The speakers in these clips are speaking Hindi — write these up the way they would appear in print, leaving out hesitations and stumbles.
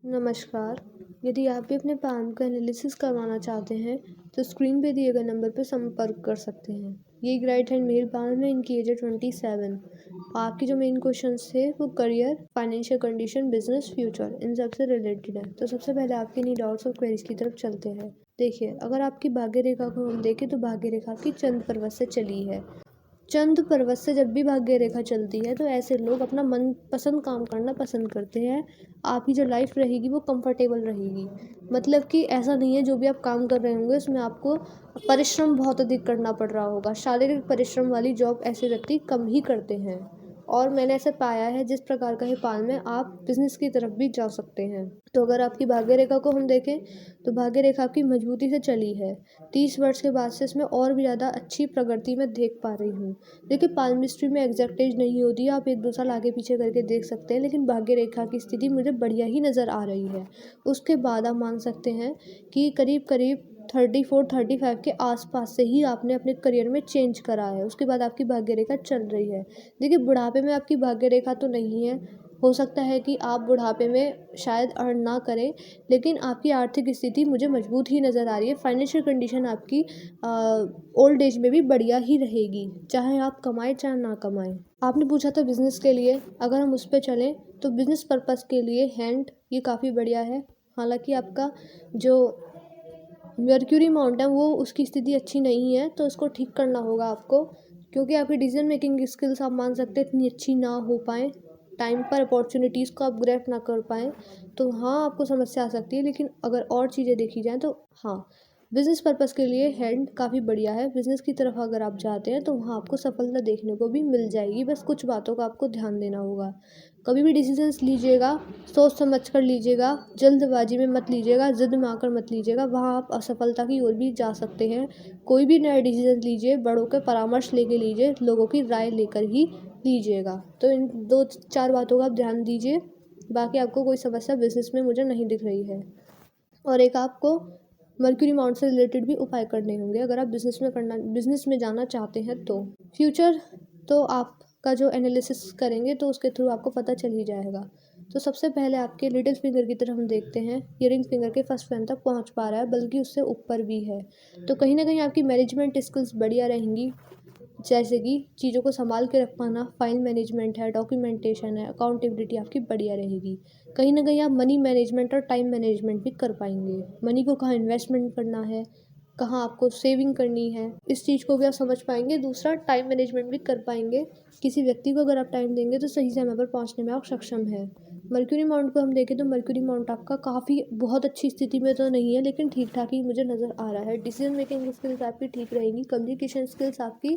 नमस्कार। यदि आप भी अपने पैन का एनालिसिस करवाना चाहते हैं, तो स्क्रीन पे दिए गए नंबर पर संपर्क कर सकते हैं। ये एक राइट हैंड मेल पैन है, इनकी एज है 27। आपके जो मेन क्वेश्चंस थे वो career, financial condition, business, future in सब से रिलेटेड है। तो सबसे पहले आपके इन्हीं डाउट्स और क्वेरीज की तरफ चलते हैं। देखिए, अगर आपकी भाग्य रेखा को हम देखें तो भाग्य रेखा आपकी चंद्र पर्वत से चली है। चंद्र पर्वत से जब भी भाग्य रेखा चलती है तो ऐसे लोग अपना मनपसंद काम करना पसंद करते हैं। आपकी जो लाइफ रहेगी वो कंफर्टेबल रहेगी। मतलब कि ऐसा नहीं है जो भी आप काम कर रहे होंगे उसमें आपको परिश्रम बहुत अधिक करना पड़ रहा होगा। शारीरिक परिश्रम वाली जॉब ऐसे व्यक्ति कम ही करते हैं। और मैंने ऐसे पाया है जिस प्रकार का है पाल में आप बिजनेस की तरफ भी जा सकते हैं। तो अगर आपकी भाग्य रेखा को हम देखें तो भाग्य रेखा आपकी मजबूती से चली है। 30 वर्ष के बाद से इसमें और भी ज़्यादा अच्छी प्रगति मैं देख पा रही हूँ। देखिए, पाल्मिस्ट्री में एग्जैक्ट एज नहीं होती, आप एक दो साल आगे पीछे करके देख सकते हैं, लेकिन भाग्य रेखा की स्थिति मुझे बढ़िया ही नज़र आ रही है। उसके बाद आप मान सकते हैं कि करीब करीब 34-35 के आसपास से ही आपने अपने करियर में चेंज करा है। उसके बाद आपकी भाग्य रेखा चल रही है। देखिए, बुढ़ापे में आपकी भाग्य रेखा तो नहीं है। हो सकता है कि आप बुढ़ापे में शायद अर्न ना करें, लेकिन आपकी आर्थिक स्थिति मुझे मजबूत ही नज़र आ रही है। फाइनेंशियल कंडीशन आपकी ओल्ड एज में भी बढ़िया ही रहेगी, चाहे आप कमाएं चाहे ना कमाएं। आपने पूछा था बिजनेस के लिए, अगर हम उस पर चलें तो बिजनेस पर्पस के लिए हैंड ये काफ़ी बढ़िया है। हालांकि आपका जो मर्क्यूरी माउंट है वो उसकी स्थिति अच्छी नहीं है, तो उसको ठीक करना होगा आपको, क्योंकि आपकी डिसीजन मेकिंग स्किल्स आप मान सकते हैं इतनी अच्छी ना हो पाए, टाइम पर अपॉर्चुनिटीज़ को आप ग्रैब ना कर पाएँ, तो हाँ आपको समस्या आ सकती है। लेकिन अगर और चीज़ें देखी जाएँ तो हाँ, बिज़नेस पर्पज़ के लिए हैंड काफ़ी बढ़िया है। बिज़नेस की तरफ अगर आप जाते हैं तो वहाँ आपको सफलता देखने को भी मिल जाएगी। बस कुछ बातों का आपको ध्यान देना होगा। कभी भी डिसीजंस लीजिएगा, सोच समझ कर लीजिएगा, जल्दबाजी में मत लीजिएगा, ज़िद में आकर मत लीजिएगा, वहाँ आप असफलता की ओर भी जा सकते हैं। कोई भी नया डिसीजन लीजिए, बड़ों के परामर्श लेके लीजिए, लोगों की राय लेकर ही लीजिएगा। तो इन 2-4 बातों का आप ध्यान दीजिए। बाकी आपको कोई समस्या बिज़नेस में मुझे नहीं दिख रही है। और एक आपको मर्क्यूरी माउंट से रिलेटेड भी उपाय करने होंगे अगर आप बिज़नेस में जाना चाहते हैं तो। फ्यूचर तो आपका जो एनालिसिस करेंगे तो उसके थ्रू आपको पता चल ही जाएगा। तो सबसे पहले आपके लिटिल फिंगर की तरफ हम देखते हैं। ये रिंग फिंगर के फर्स्ट फ्रेंड तक पहुंच पा रहा है, बल्कि उससे ऊपर भी है। तो कहीं ना कहीं आपकी मैनेजमेंट स्किल्स बढ़िया रहेंगी, जैसे कि चीज़ों को संभाल के रख पाना, फाइल मैनेजमेंट है, डॉक्यूमेंटेशन है, अकाउंटेबिलिटी आपकी बढ़िया रहेगी। कहीं ना कहीं आप मनी मैनेजमेंट और टाइम मैनेजमेंट भी कर पाएंगे। मनी को कहाँ इन्वेस्टमेंट करना है, कहाँ आपको सेविंग करनी है, इस चीज़ को भी आप समझ पाएंगे। दूसरा, टाइम मैनेजमेंट भी कर पाएंगे। किसी व्यक्ति को अगर आप टाइम देंगे तो सही समय पर पहुंचने में आप सक्षम है। मर्क्यूरी माउंट को हम देखें तो मर्क्यूरी माउंट आपका काफ़ी बहुत अच्छी स्थिति में तो नहीं है, लेकिन ठीक ठाक ही मुझे नज़र आ रहा है। डिसीजन मेकिंग स्किल्स आपकी ठीक रहेंगी। कम्युनिकेशन स्किल्स आपकी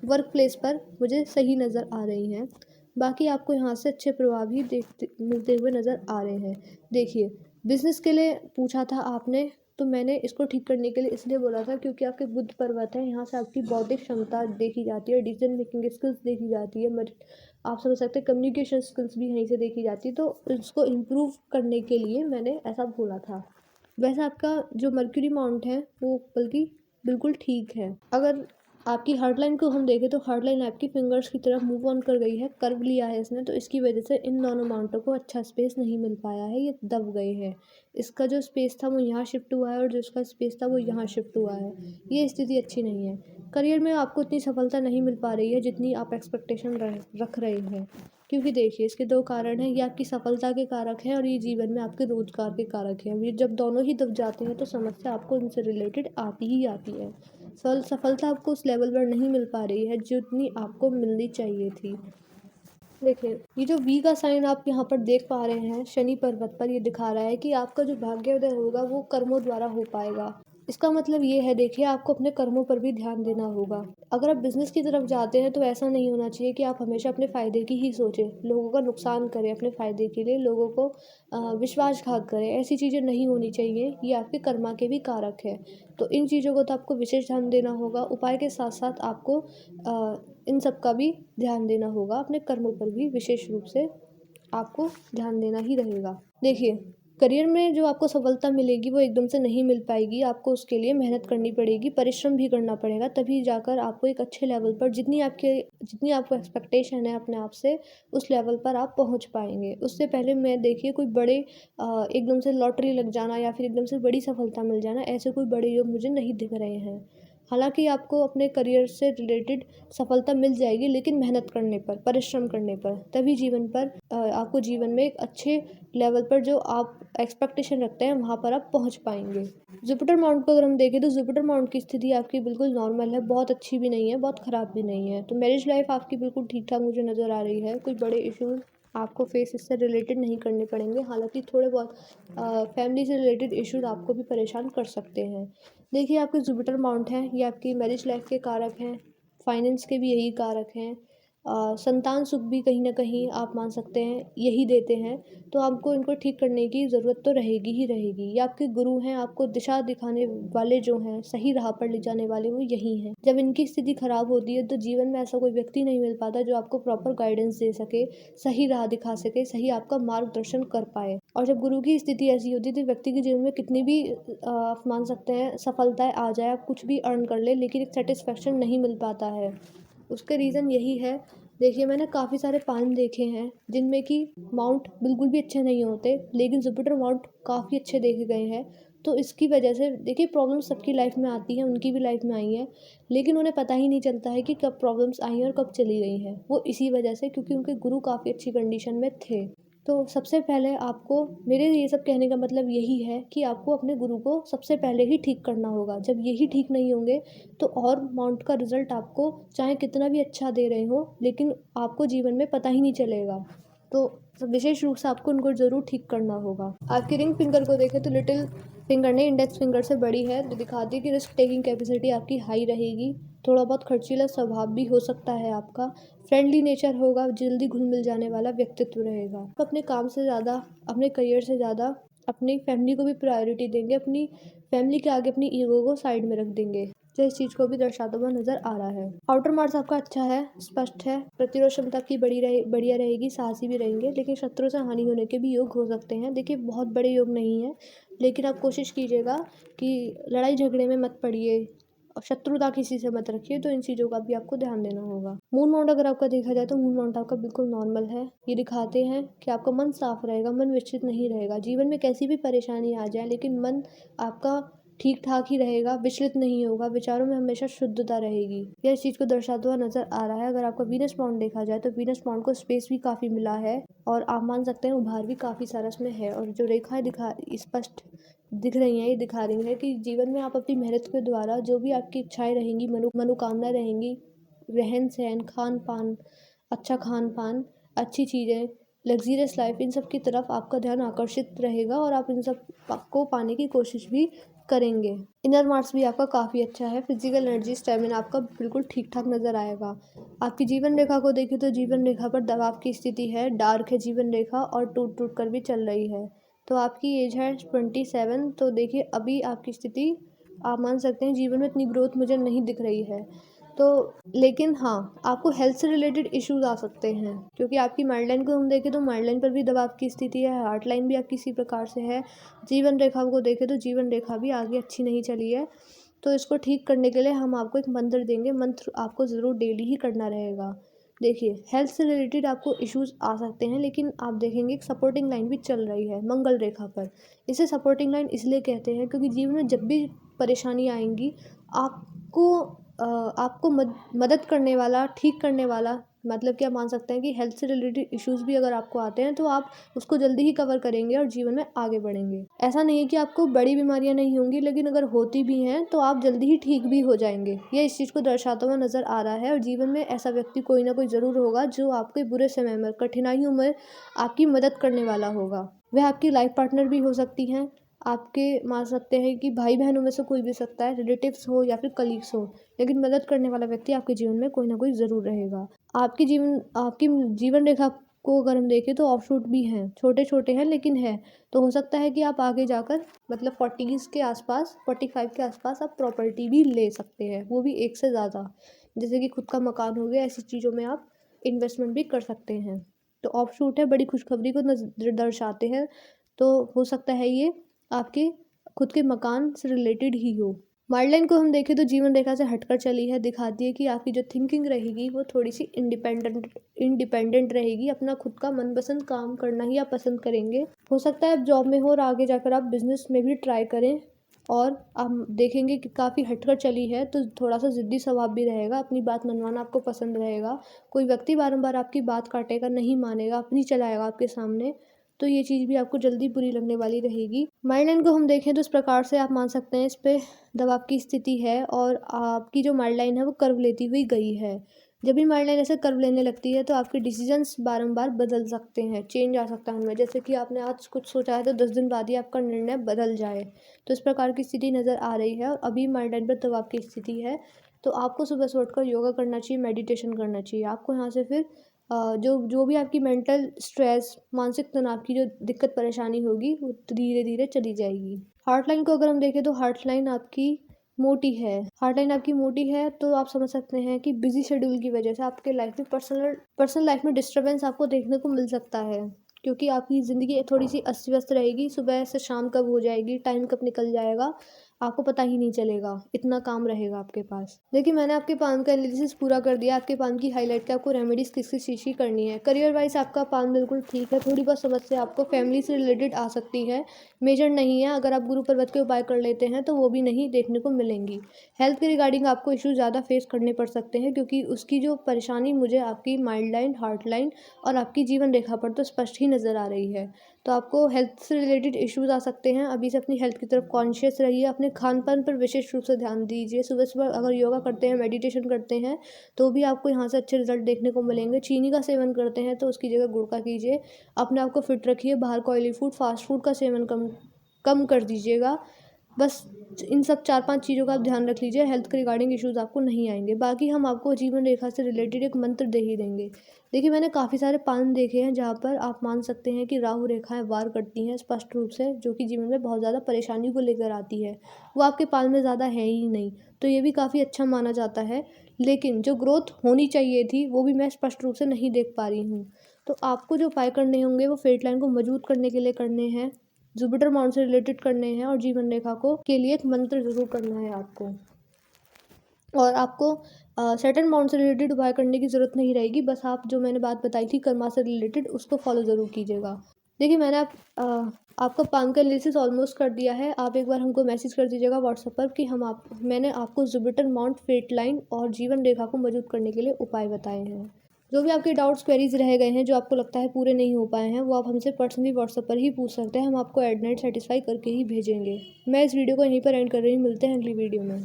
वर्क प्लेस पर मुझे सही नज़र आ रही हैं। बाकी आपको यहाँ से अच्छे प्रभाव ही देखते मिलते हुए नज़र आ रहे हैं। देखिए, बिज़नेस के लिए पूछा था आपने, तो मैंने इसको ठीक करने के लिए इसलिए बोला था क्योंकि आपके बुध पर्वत है, यहाँ से आपकी बौद्धिक क्षमता देखी जाती है, डिसीजन मेकिंग स्किल्स देखी जाती है, आप समझ सकते हैं कम्युनिकेशन स्किल्स भी यहीं से देखी जाती है। तो इसको इम्प्रूव करने के लिए मैंने ऐसा बोला था। वैसे आपका जो मर्क्यूरी माउंट है वो बल्कि बिल्कुल ठीक है। अगर आपकी हार्ड लाइन को हम देखें तो हार्ड लाइन आपकी फिंगर्स की तरफ मूव ऑन कर गई है, कर्व लिया है इसने, तो इसकी वजह से इन दोनों माउंटों को अच्छा स्पेस नहीं मिल पाया है, ये दब गए हैं। इसका जो स्पेस था वो यहाँ शिफ्ट हुआ है और जो इसका स्पेस था वो यहाँ शिफ्ट हुआ है। ये स्थिति अच्छी नहीं है। करियर में आपको इतनी सफलता नहीं मिल पा रही है जितनी आप एक्सपेक्टेशन रख रहे हैं। क्योंकि देखिए, इसके 2 कारण हैं। ये आपकी सफलता के कारक हैं और ये जीवन में आपके रोजगार के कारक हैं। ये जब दोनों ही दब जाते हैं तो समस्या आपको इनसे रिलेटेड आती ही आती है। सफलता आपको उस लेवल पर नहीं मिल पा रही है जितनी आपको मिलनी चाहिए थी। देखिए, ये जो वी का साइन आप यहाँ पर देख पा रहे हैं शनि पर्वत पर, ये दिखा रहा है कि आपका जो भाग्योदय होगा वो कर्मों द्वारा हो पाएगा। इसका मतलब ये है, देखिए, आपको अपने कर्मों पर भी ध्यान देना होगा। अगर आप बिजनेस की तरफ जाते हैं तो ऐसा नहीं होना चाहिए कि आप हमेशा अपने फ़ायदे की ही सोचें, लोगों का नुकसान करें अपने फ़ायदे के लिए, लोगों को विश्वासघात करें। ऐसी चीज़ें नहीं होनी चाहिए, ये आपके कर्मा के भी कारक है। तो इन चीज़ों को तो आपको विशेष ध्यान देना होगा। उपाय के साथ साथ आपको इन सब का भी ध्यान देना होगा, अपने कर्मों पर भी विशेष रूप से आपको ध्यान देना ही रहेगा। देखिए, करियर में जो आपको सफलता मिलेगी वो एकदम से नहीं मिल पाएगी, आपको उसके लिए मेहनत करनी पड़ेगी, परिश्रम भी करना पड़ेगा, तभी जाकर आपको एक अच्छे लेवल पर जितनी आपको एक्सपेक्टेशन है अपने आप से, उस लेवल पर आप पहुंच पाएंगे। उससे पहले मैं देखिए कोई बड़े एकदम से लॉटरी लग जाना या फिर एकदम से बड़ी सफलता मिल जाना, ऐसे कोई बड़े योग मुझे नहीं दिख रहे हैं। हालांकि आपको अपने करियर से रिलेटेड सफलता मिल जाएगी, लेकिन मेहनत करने पर, परिश्रम करने पर, तभी जीवन पर आपको जीवन में एक अच्छे लेवल पर जो आप एक्सपेक्टेशन रखते हैं वहाँ पर आप पहुँच पाएंगे। जुपिटर माउंट को अगर हम देखें तो जुपिटर माउंट की स्थिति आपकी बिल्कुल नॉर्मल है, बहुत अच्छी भी नहीं है, बहुत ख़राब भी नहीं है। तो मैरिज लाइफ आपकी बिल्कुल ठीक ठाक मुझे नज़र आ रही है, कोई बड़े इश्यूज आपको फेस इससे रिलेटेड नहीं करने पड़ेंगे। हालांकि थोड़े बहुत फैमिली से रिलेटेड इश्यूज आपको भी परेशान कर सकते हैं। देखिए आपके जुपिटर माउंट हैं, ये आपकी मैरिज लाइफ के कारक हैं, फाइनेंस के भी यही कारक हैं, संतान सुख भी कहीं ना कहीं आप मान सकते हैं यही देते हैं। तो आपको इनको ठीक करने की ज़रूरत तो रहेगी ही रहेगी। ये आपके गुरु हैं, आपको दिशा दिखाने वाले जो हैं, सही राह पर ले जाने वाले, वो यही हैं। जब इनकी स्थिति खराब होती है तो जीवन में ऐसा कोई व्यक्ति नहीं मिल पाता जो आपको प्रॉपर गाइडेंस दे सके, सही राह दिखा सके, सही आपका मार्गदर्शन कर पाए। और जब गुरु की स्थिति ऐसी होती है तो व्यक्ति के जीवन में कितनी भी आप मान सकते हैं सफलताएं आ जाए, आप कुछ भी अर्न कर ले, लेकिन एक सेटिस्फेक्शन नहीं मिल पाता है। उसका रीज़न यही है। देखिए मैंने काफ़ी सारे पाल्म देखे हैं जिनमें कि माउंट बिल्कुल भी अच्छे नहीं होते, लेकिन जुपिटर माउंट काफ़ी अच्छे देखे गए हैं। तो इसकी वजह से देखिए प्रॉब्लम्स सबकी लाइफ में आती हैं, उनकी भी लाइफ में आई हैं, लेकिन उन्हें पता ही नहीं चलता है कि कब प्रॉब्लम्स आई हैं और कब चली गई हैं। वो इसी वजह से, क्योंकि उनके गुरु काफ़ी अच्छी कंडीशन में थे। तो सबसे पहले आपको, मेरे ये सब कहने का मतलब यही है कि आपको अपने गुरु को सबसे पहले ही ठीक करना होगा। जब यही ठीक नहीं होंगे तो और माउंट का रिजल्ट आपको चाहे कितना भी अच्छा दे रहे हो, लेकिन आपको जीवन में पता ही नहीं चलेगा। तो विशेष रूप से आपको उनको ज़रूर ठीक करना होगा। आपकी रिंग फिंगर को देखें तो लिटिल फिंगर ने इंडेक्स फिंगर से बड़ी है, जो दिखाती है कि रिस्क टेकिंग कैपेसिटी आपकी हाई रहेगी। थोड़ा बहुत खर्चीला स्वभाव भी हो सकता है आपका। फ्रेंडली नेचर होगा, जल्दी घुल मिल जाने वाला व्यक्तित्व रहेगा। तो अपने काम से ज़्यादा, अपने करियर से ज़्यादा अपनी फैमिली को भी प्रायोरिटी देंगे, अपनी फैमिली के आगे अपनी ईगो को साइड में रख देंगे, जो इस चीज़ को भी दर्शाता हुआ नजर आ रहा है। आउटर मार्क्स आपका अच्छा है, स्पष्ट है, प्रतिरोध क्षमता की बढ़िया रहेगी, साहसी भी रहेंगे, लेकिन शत्रु से हानि होने के भी योग हो सकते हैं। देखिए बहुत बड़े योग नहीं है, लेकिन आप कोशिश कीजिएगा कि लड़ाई झगड़े में मत पड़िए और शत्रुता किसी से मत रखिए। तो इन चीज़ों का भी आपको ध्यान देना होगा। मून माउंट अगर आपका देखा जाए तो मून माउंट आपका बिल्कुल नॉर्मल है। ये दिखाते हैं कि आपका मन साफ रहेगा, मन विचलित नहीं रहेगा। जीवन में कैसी भी परेशानी आ जाए, लेकिन मन आपका ठीक ठाक ही रहेगा, विचलित नहीं होगा, विचारों में हमेशा शुद्धता रहेगी। यह इस चीज़ को दर्शाता हुआ नजर आ रहा है। अगर आपका वीनस माउंट देखा जाए तो वीनस माउंट को स्पेस भी काफ़ी मिला है और आप मान सकते हैं उभार भी काफ़ी सारा इसमें है। और जो रेखाएं स्पष्ट दिख रही हैं, ये दिखा रही हैं कि जीवन में आप अपनी मेहनत के द्वारा जो भी आपकी इच्छाएं रहेंगी, मनोकामना रहेंगी, रहन सहन, खान पान, अच्छा खान पान, अच्छी चीज़ें, लग्जीरियस लाइफ, इन सब की तरफ आपका ध्यान आकर्षित रहेगा और आप इन सब को पाने की कोशिश भी करेंगे। इनर मार्क्स भी आपका काफ़ी अच्छा है। फिजिकल एनर्जी, स्टेमिना आपका बिल्कुल ठीक ठाक नज़र आएगा। आपकी जीवन रेखा को देखें तो जीवन रेखा पर दबाव की स्थिति है, डार्क है जीवन रेखा और टूट टूट कर भी चल रही है। तो आपकी एज है 27। तो देखिए अभी आपकी स्थिति आप मान सकते हैं जीवन में इतनी ग्रोथ मुझे नहीं दिख रही है। तो लेकिन हाँ, आपको हेल्थ से रिलेटेड इश्यूज आ सकते हैं, क्योंकि आपकी माइंड लाइन को हम देखें तो माइंड लाइन पर भी दबाव की स्थिति है, हार्ट लाइन भी आपकी इसी प्रकार से है। जीवन रेखा को देखें तो जीवन रेखा भी आगे अच्छी नहीं चली है। तो इसको ठीक करने के लिए हम आपको एक मंत्र देंगे, मंत्र आपको ज़रूर डेली ही करना रहेगा। देखिए हेल्थ से रिलेटेड आपको इश्यूज आ सकते हैं, लेकिन आप देखेंगे एक सपोर्टिंग लाइन भी चल रही है मंगल रेखा पर। इसे सपोर्टिंग लाइन इसलिए कहते हैं क्योंकि जीवन में जब भी परेशानी आएंगी, आपको मदद करने वाला, ठीक करने वाला, मतलब क्या मान सकते हैं कि हेल्थ से रिलेटेड इश्यूज भी अगर आपको आते हैं तो आप उसको जल्दी ही कवर करेंगे और जीवन में आगे बढ़ेंगे। ऐसा नहीं है कि आपको बड़ी बीमारियां नहीं होंगी, लेकिन अगर होती भी हैं तो आप जल्दी ही ठीक भी हो जाएंगे। यह इस चीज़ को दर्शाता हुआ नजर आ रहा है। और जीवन में ऐसा व्यक्ति कोई ना कोई ज़रूर होगा जो आपके बुरे समय में, कठिनाइयों में आपकी मदद करने वाला होगा। वह आपकी लाइफ पार्टनर भी हो सकती हैं, आपके मान सकते हैं कि भाई बहनों में से कोई भी सकता है, रिलेटिव्स हो या फिर कलीग्स हो, लेकिन मदद करने वाला व्यक्ति आपके जीवन में कोई ना कोई ज़रूर रहेगा। आपकी जीवन रेखा को अगर हम देखें तो ऑफशूट भी हैं, छोटे छोटे हैं लेकिन है। तो हो सकता है कि आप आगे जाकर मतलब 40s के आसपास, 45 के आसपास आप प्रॉपर्टी भी ले सकते हैं, वो भी एक से ज़्यादा, जैसे कि खुद का मकान हो गया। ऐसी चीज़ों में आप इन्वेस्टमेंट भी कर सकते हैं। तो ऑफशूट है, बड़ी खुशखबरी को दर्शाते हैं। तो हो सकता है ये आपके खुद के मकान से रिलेटेड ही हो। माइल्ड लाइन को हम देखें तो जीवन रेखा से हटकर चली है, दिखाती है कि आपकी जो थिंकिंग रहेगी वो थोड़ी सी इंडिपेंडेंट रहेगी। अपना खुद का मनपसंद काम करना ही आप पसंद करेंगे। हो सकता है आप जॉब में हो और आगे जाकर आप बिजनेस में भी ट्राई करें, और आप देखेंगे कि काफ़ी हटकर चली है तो थोड़ा सा ज़िद्दी स्वभाव भी रहेगा, अपनी बात मनवाना आपको पसंद रहेगा। कोई व्यक्ति बारंबार आपकी बात काटेगा, नहीं मानेगा, अपनी चलाएगा आपके सामने, तो ये चीज़ भी आपको जल्दी बुरी लगने वाली रहेगी। माइंड लाइन को हम देखें तो इस प्रकार से आप मान सकते हैं इस पे दबाव की स्थिति है, और आपकी जो माइंड लाइन है वो कर्व लेती हुई गई है। जब भी माइंड लाइन ऐसे कर्व लेने लगती है तो आपके डिसीजंस बारंबार बदल सकते हैं, चेंज आ सकता है उनमें। जैसे कि आपने आज कुछ सोचा है तो 10 दिन बाद ही आपका निर्णय बदल जाए, तो इस प्रकार की स्थिति नज़र आ रही है। और अभी माइंड लाइन पर दबाव की स्थिति है, तो आपको सुबह से उठकर योगा करना चाहिए, मेडिटेशन करना चाहिए। आपको यहाँ से फिर जो भी आपकी मेंटल स्ट्रेस, मानसिक तनाव की जो दिक्कत परेशानी होगी वो धीरे धीरे चली जाएगी। हार्ट लाइन को अगर हम देखें तो हार्ट लाइन आपकी मोटी है। हार्ट लाइन आपकी मोटी है तो आप समझ सकते हैं कि बिजी शेड्यूल की वजह से आपके लाइफ में पर्सनल लाइफ में डिस्टर्बेंस आपको देखने को मिल सकता है, क्योंकि आपकी ज़िंदगी थोड़ी सी अस्त व्यस्त रहेगी। सुबह से शाम कब हो जाएगी, टाइम कब निकल जाएगा, आपको पता ही नहीं चलेगा, इतना काम रहेगा आपके पास। देखिए, मैंने आपके पान का एनालिसिस पूरा कर दिया। आपके पान की हाईलाइट के आपको रेमेडीज़ किस किस चीज़ की करनी है। करियर वाइज आपका पान बिल्कुल ठीक है, थोड़ी बहुत समस्या आपको फैमिली से रिलेटेड आ सकती है, मेजर नहीं है। अगर आप गुरु पर्वत के उपाय कर लेते हैं तो वो भी नहीं देखने को मिलेंगी। हेल्थ के रिगार्डिंग आपको इशू ज़्यादा फेस करने पड़ सकते हैं, क्योंकि उसकी जो परेशानी मुझे आपकी माइल्ड लाइन, हार्ट लाइन और आपकी जीवन रेखा पर तो स्पष्ट ही नज़र आ रही है। तो आपको हेल्थ से रिलेटेड इश्यूज़ आ सकते हैं। अभी से अपनी हेल्थ की तरफ कॉन्शियस रहिए, अपने खान-पान पर विशेष रूप से ध्यान दीजिए। सुबह-सुबह अगर योगा करते हैं, मेडिटेशन करते हैं, तो भी आपको यहाँ से अच्छे रिज़ल्ट देखने को मिलेंगे। चीनी का सेवन करते हैं तो उसकी जगह गुड़ का कीजिए। अपने आप को फिट रखिए, बाहर का ऑयली फूड, फास्ट फूड का सेवन कम कर दीजिएगा। बस इन सब 4-5 चीज़ों का आप ध्यान रख लीजिए, हेल्थ के रिगार्डिंग इश्यूज़ आपको नहीं आएँगे। बाकी हम आपको जीवन रेखा से रिलेटेड एक मंत्र दे ही देंगे। देखिए, मैंने काफ़ी सारे पान देखे हैं जहाँ पर आप मान सकते हैं कि राहु रेखाएँ वार करती हैं स्पष्ट रूप से, जो कि जीवन में बहुत ज़्यादा परेशानी को लेकर आती है। वो आपके पान में ज़्यादा है ही नहीं, तो ये भी काफ़ी अच्छा माना जाता है। लेकिन जो ग्रोथ होनी चाहिए थी, वो भी मैं स्पष्ट रूप से नहीं देख पा रही हूँ। तो आपको जो उपाय करने होंगे वो फेट लाइन को मजबूत करने के लिए करने हैं, जुपिटर माउंट से रिलेटेड करने हैं, और जीवन रेखा को के लिए एक मंत्र ज़रूर करना है आपको। और आपको सैटर्न माउंट से रिलेटेड उपाय करने की ज़रूरत नहीं रहेगी। बस आप जो मैंने बात बताई थी कर्मा से रिलेटेड, उसको फॉलो ज़रूर कीजिएगा। देखिए, मैंने आपका पान का एनालिसिस ऑलमोस्ट कर दिया है। आप एक बार हमको मैसेज कर दीजिएगा व्हाट्सएप पर कि मैंने आपको जुपिटर माउंट, फेट लाइन और जीवन रेखा को मजबूत करने के लिए उपाय बताए हैं। जो भी आपके डाउट्स, क्वेरीज रह गए हैं, जो आपको लगता है पूरे नहीं हो पाए हैं, वो आप हमसे पर्सनली व्हाट्सएप पर ही पूछ सकते हैं। हम आपको एट नाइट सेटिस्फाई करके ही भेजेंगे। मैं इस वीडियो को यहीं पर एंड कर रही हूँ। मिलते हैं अगली वीडियो में।